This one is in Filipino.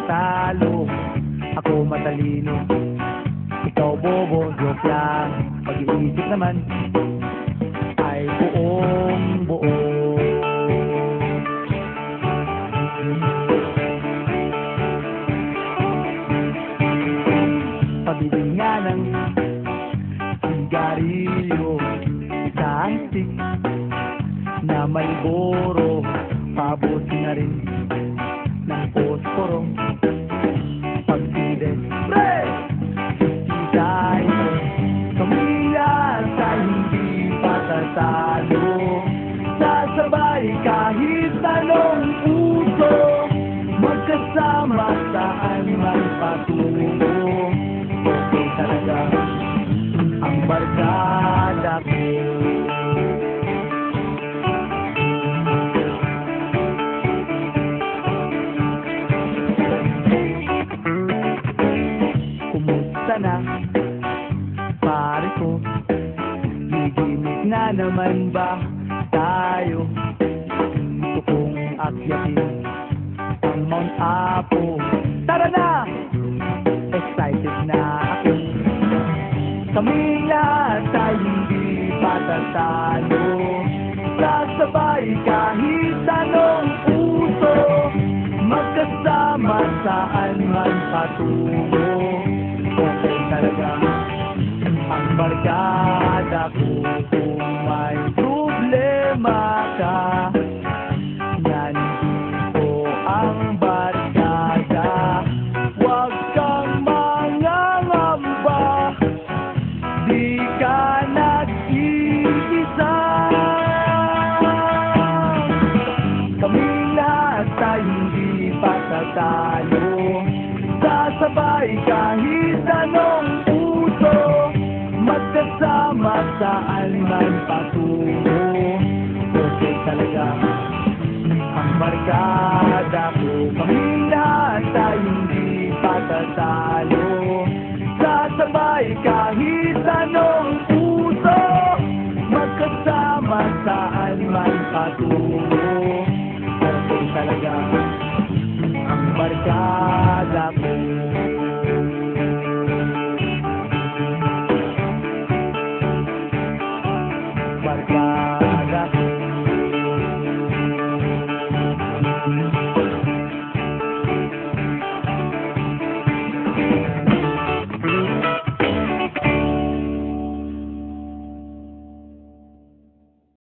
talo. Ako matalino, ikaw bobo, joke lang. Pag-iisip naman ay buong buo. Pabili nga ng sigarilyo, isang stick na may boro, pabusin na rin ng posporo. Pagsides, pre! Tayo, pamilya sa hindi patatalo, sasabay kahit anong puso, magkasama saan man patungo. Okay talaga ang barkada ko. Kumusta na, pare ko? Gigimik na naman ba tayo? Gusto kong akyatin ang Mount Apo. Tara na! Excited na ako. Kami lahat ay hindi patatalo, sasabay kahit anong puso, magkasama saan man patungo. Okay talaga ang barkada ko. Kung may problema ka, nandito ang barkada. Huwag kang mangangamba, di ka nag-iisa. Kami lahat ay hindi patatalo, sasabay kahit anong puso, magkasama saan man patungo. Okay talaga ang barkada ko. Kami lahat ay hindi patatalo, sasabay kahit anong puso, magkasama saan man patungo. Okay talaga ang barkada ko. Barkada ko.